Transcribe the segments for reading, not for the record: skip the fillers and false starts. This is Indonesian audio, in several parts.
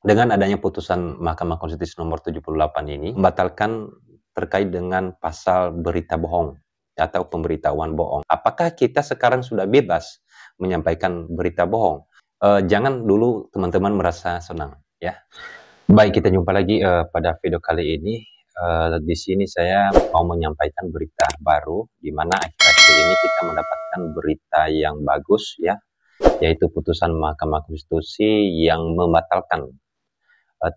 Dengan adanya putusan Mahkamah Konstitusi nomor 78 ini membatalkan terkait dengan pasal berita bohong atau pemberitahuan bohong. Apakah kita sekarang sudah bebas menyampaikan berita bohong? Jangan dulu teman-teman merasa senang ya. Baik, kita jumpa lagi pada video kali ini. Di sini saya mau menyampaikan berita baru, di mana akhir-akhir ini kita mendapatkan berita yang bagus ya, yaitu putusan Mahkamah Konstitusi yang membatalkan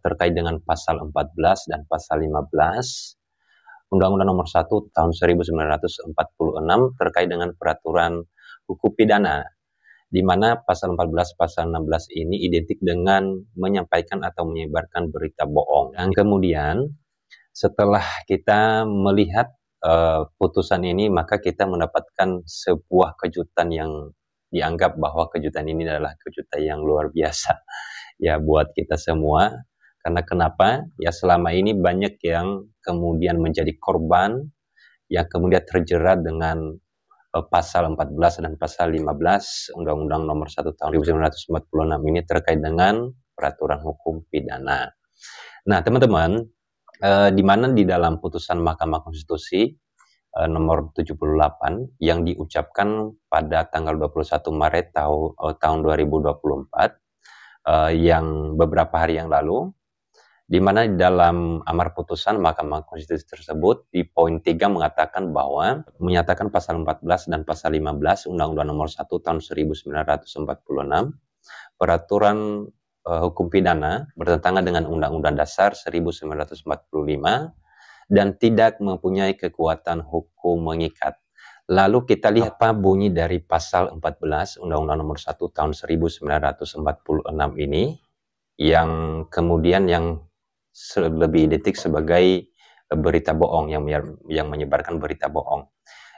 terkait dengan pasal 14 dan pasal 15 Undang-Undang Nomor 1 Tahun 1946 terkait dengan peraturan hukum pidana, di mana pasal 14, pasal 16 ini identik dengan menyampaikan atau menyebarkan berita bohong. Dan kemudian setelah kita melihat putusan ini, maka kita mendapatkan sebuah kejutan yang dianggap bahwa kejutan ini adalah kejutan yang luar biasa ya buat kita semua. Karena kenapa? Ya selama ini banyak yang kemudian menjadi korban, yang kemudian terjerat dengan pasal 14 dan pasal 15 Undang-Undang Nomor 1 Tahun 1946 ini terkait dengan peraturan hukum pidana. Nah, teman-teman, di mana di dalam putusan Mahkamah Konstitusi nomor 78 yang diucapkan pada tanggal 21 Maret tahun 2024, yang beberapa hari yang lalu, di mana dalam amar putusan Mahkamah Konstitusi tersebut di poin 3 mengatakan bahwa menyatakan pasal 14 dan pasal 15 Undang-Undang Nomor 1 Tahun 1946 peraturan hukum pidana bertentangan dengan Undang-Undang Dasar 1945 dan tidak mempunyai kekuatan hukum mengikat. Lalu kita lihat apa bunyi dari pasal 14 Undang-Undang Nomor 1 Tahun 1946 ini, yang kemudian yang lebih identik sebagai berita bohong, yang menyebarkan berita bohong.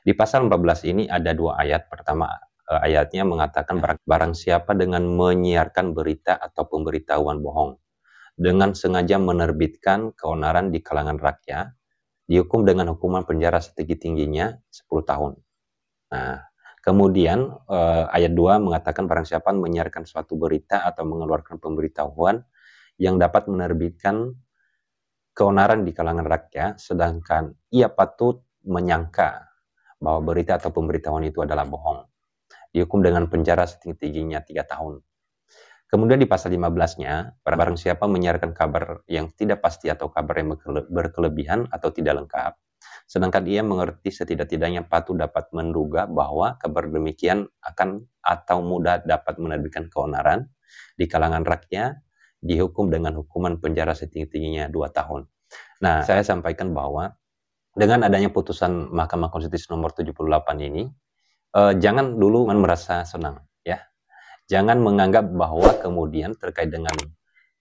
Di pasal 14 ini ada dua ayat. Pertama, ayatnya mengatakan barang siapa dengan menyiarkan berita atau pemberitahuan bohong dengan sengaja menerbitkan keonaran di kalangan rakyat, dihukum dengan hukuman penjara setinggi-tingginya 10 tahun. Nah, kemudian ayat 2 mengatakan barang siapa menyiarkan suatu berita atau mengeluarkan pemberitahuan yang dapat menerbitkan keonaran di kalangan rakyat, sedangkan ia patut menyangka bahwa berita atau pemberitahuan itu adalah bohong, dihukum dengan penjara setinggi-tingginya 3 tahun. Kemudian di pasal 15-nya, barang siapa menyiarkan kabar yang tidak pasti atau kabar yang berkelebihan atau tidak lengkap, sedangkan ia mengerti setidak-tidaknya patut dapat menduga bahwa kabar demikian akan atau mudah dapat menerbitkan keonaran di kalangan rakyat, dihukum dengan hukuman penjara setinggi-tingginya 2 tahun. Nah, saya sampaikan bahwa dengan adanya putusan Mahkamah Konstitusi nomor 78 ini, jangan dulu merasa senang ya. Jangan menganggap bahwa kemudian terkait dengan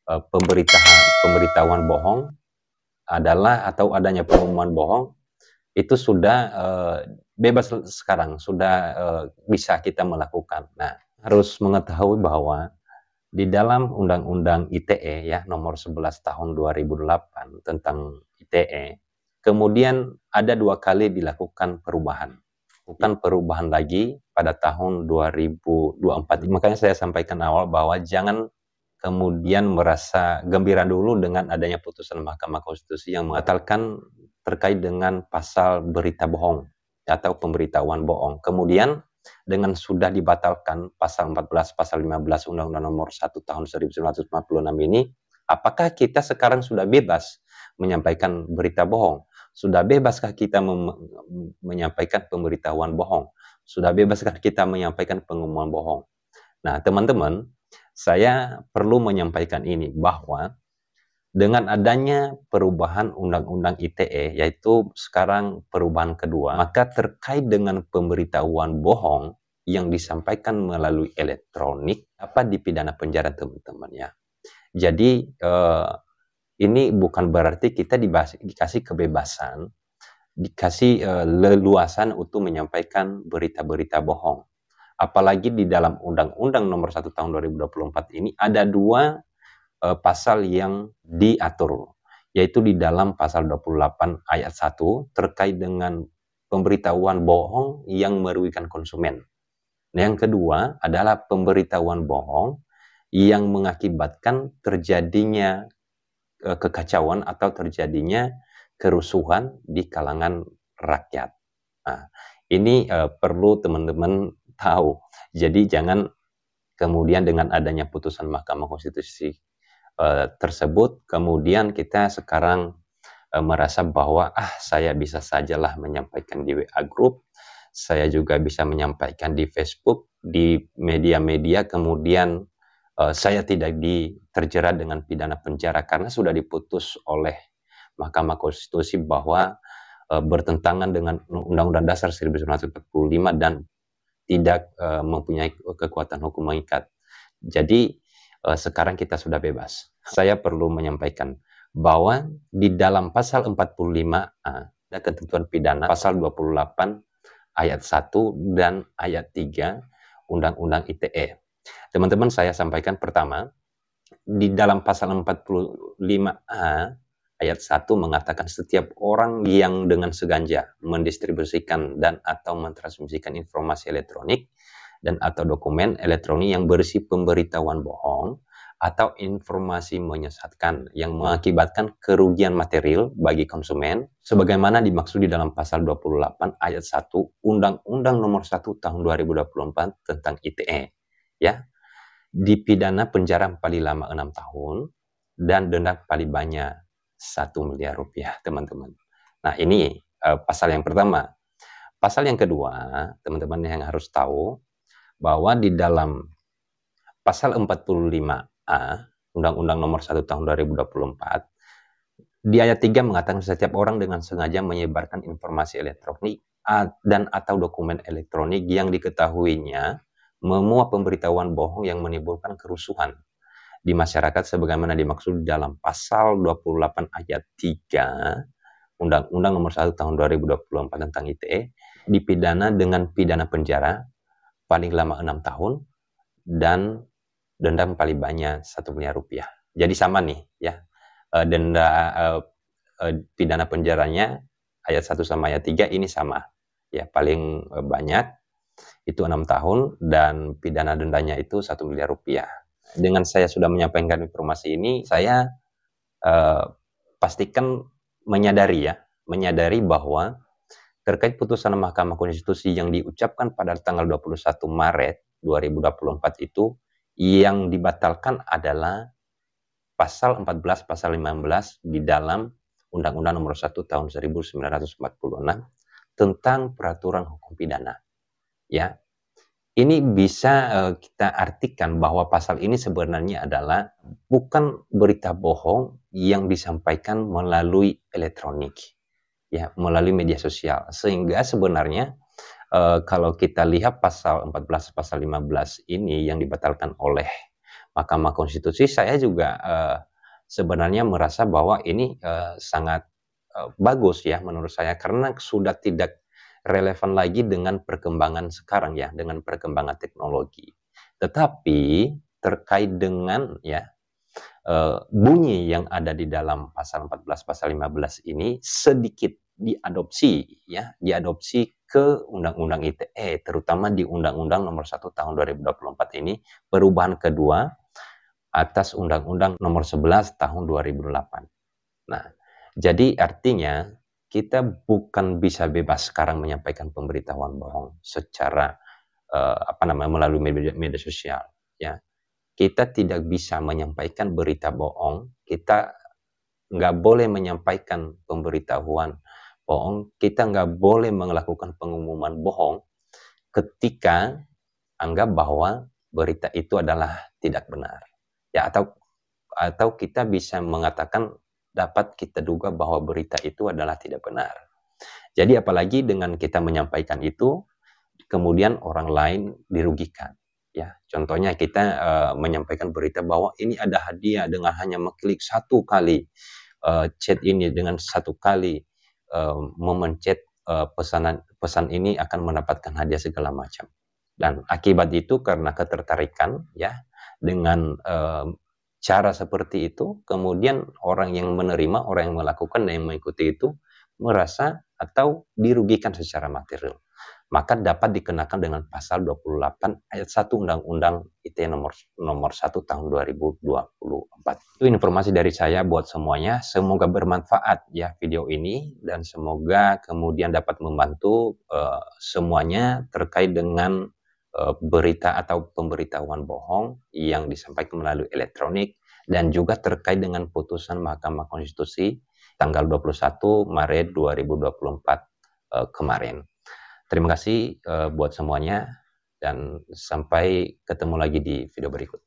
pemberitahuan bohong adalah atau adanya pengumuman bohong itu sudah bebas sekarang, sudah bisa kita melakukan. Nah, harus mengetahui bahwa di dalam Undang-Undang ITE ya nomor 11 tahun 2008 tentang ITE, kemudian ada 2 kali dilakukan perubahan. Bukan perubahan lagi pada tahun 2024. Makanya saya sampaikan awal bahwa jangan kemudian merasa gembira dulu dengan adanya putusan Mahkamah Konstitusi yang mengatakan terkait dengan pasal berita bohong atau pemberitahuan bohong. Kemudian dengan sudah dibatalkan pasal 14, pasal 15 Undang-Undang Nomor 1 Tahun 1946 ini, apakah kita sekarang sudah bebas menyampaikan berita bohong? Sudah bebaskah kita menyampaikan pemberitahuan bohong? Sudah bebaskah kita menyampaikan pengumuman bohong? Nah, teman-teman, saya perlu menyampaikan ini bahwa dengan adanya perubahan Undang-Undang ITE, yaitu sekarang perubahan kedua, maka terkait dengan pemberitahuan bohong yang disampaikan melalui elektronik dapat dipidana penjara, teman-teman ya. Jadi ini bukan berarti kita dikasih kebebasan, dikasih leluasan untuk menyampaikan berita-berita bohong. Apalagi di dalam Undang-Undang Nomor 1 Tahun 2024 ini ada 2 pasal yang diatur, yaitu di dalam pasal 28 ayat 1 terkait dengan pemberitahuan bohong yang merugikan konsumen. Nah, yang kedua adalah pemberitahuan bohong yang mengakibatkan terjadinya kekacauan atau terjadinya kerusuhan di kalangan rakyat. Nah, ini perlu teman-teman tahu. Jadi jangan kemudian dengan adanya putusan Mahkamah Konstitusi tersebut, kemudian kita sekarang merasa bahwa saya bisa sajalah menyampaikan di WA Group, saya juga bisa menyampaikan di Facebook, di media-media, kemudian saya tidak terjerat dengan pidana penjara karena sudah diputus oleh Mahkamah Konstitusi bahwa bertentangan dengan Undang-Undang Dasar 1945 dan tidak mempunyai kekuatan hukum mengikat. Jadi sekarang kita sudah bebas. Saya perlu menyampaikan bahwa di dalam pasal 45A ada ketentuan pidana pasal 28 ayat 1 dan ayat 3 Undang-Undang ITE. Teman-teman, saya sampaikan pertama, di dalam pasal 45A ayat 1 mengatakan setiap orang yang dengan sengaja mendistribusikan dan atau mentransmisikan informasi elektronik dan atau dokumen elektronik yang berisi pemberitahuan bohong atau informasi menyesatkan yang mengakibatkan kerugian material bagi konsumen sebagaimana dimaksud di dalam pasal 28 ayat 1 Undang-Undang Nomor 1 Tahun 2024 tentang ITE, ya, dipidana penjara paling lama 6 tahun dan denda paling banyak 1 miliar rupiah, teman-teman. Nah, ini pasal yang pertama. Pasal yang kedua, teman-teman yang harus tahu bahwa di dalam pasal 45A Undang-Undang Nomor 1 Tahun 2024 di ayat 3 mengatakan setiap orang dengan sengaja menyebarkan informasi elektronik dan atau dokumen elektronik yang diketahuinya memuat pemberitahuan bohong yang menimbulkan kerusuhan di masyarakat sebagaimana dimaksud dalam pasal 28 ayat 3 Undang-Undang Nomor 1 Tahun 2024 tentang ITE dipidana dengan pidana penjara paling lama 6 tahun dan denda paling banyak 1 miliar rupiah. Jadi sama nih ya. Denda pidana penjaranya ayat 1 sama ayat 3 ini sama. Ya, paling banyak itu 6 tahun dan pidana dendanya itu 1 miliar rupiah. Dengan saya sudah menyampaikan informasi ini, saya pastikan menyadari bahwa terkait putusan Mahkamah Konstitusi yang diucapkan pada tanggal 21 Maret 2024 itu yang dibatalkan adalah pasal 14, pasal 15 di dalam Undang-Undang Nomor 1 Tahun 1946 tentang peraturan hukum pidana. Ya, ini bisa kita artikan bahwa pasal ini sebenarnya adalah bukan berita bohong yang disampaikan melalui elektronik, ya, melalui media sosial. Sehingga sebenarnya kalau kita lihat pasal 14, pasal 15 ini yang dibatalkan oleh Mahkamah Konstitusi, saya juga sebenarnya merasa bahwa ini sangat bagus ya menurut saya karena sudah tidak relevan lagi dengan perkembangan sekarang ya, dengan perkembangan teknologi. Tetapi terkait dengan ya bunyi yang ada di dalam pasal 14, pasal 15 ini sedikit diadopsi ke Undang-Undang ITE, terutama di Undang-Undang Nomor 1 Tahun 2024 ini, perubahan kedua atas Undang-Undang Nomor 11 Tahun 2008. Nah, jadi artinya kita bukan bisa bebas sekarang menyampaikan pemberitahuan bohong secara melalui media sosial, ya. Kita tidak bisa menyampaikan berita bohong, kita nggak boleh menyampaikan pemberitahuan bohong, kita nggak boleh melakukan pengumuman bohong ketika anggap bahwa berita itu adalah tidak benar. Ya, atau kita bisa mengatakan dapat kita duga bahwa berita itu adalah tidak benar. Jadi apalagi dengan kita menyampaikan itu, kemudian orang lain dirugikan. Ya, contohnya kita menyampaikan berita bahwa ini ada hadiah dengan hanya mengklik satu kali chat ini, dengan satu kali memencet pesan ini akan mendapatkan hadiah segala macam. Dan akibat itu karena ketertarikan ya dengan cara seperti itu, kemudian orang yang menerima, orang yang melakukan dan yang mengikuti itu merasa atau dirugikan secara material. maka dapat dikenakan dengan pasal 28 ayat 1 Undang-Undang ITE nomor 1 tahun 2024. Itu informasi dari saya buat semuanya. Semoga bermanfaat ya video ini, dan semoga kemudian dapat membantu semuanya terkait dengan berita atau pemberitahuan bohong yang disampaikan melalui elektronik, dan juga terkait dengan putusan Mahkamah Konstitusi tanggal 21 Maret 2024 kemarin. Terima kasih buat semuanya, dan sampai ketemu lagi di video berikut.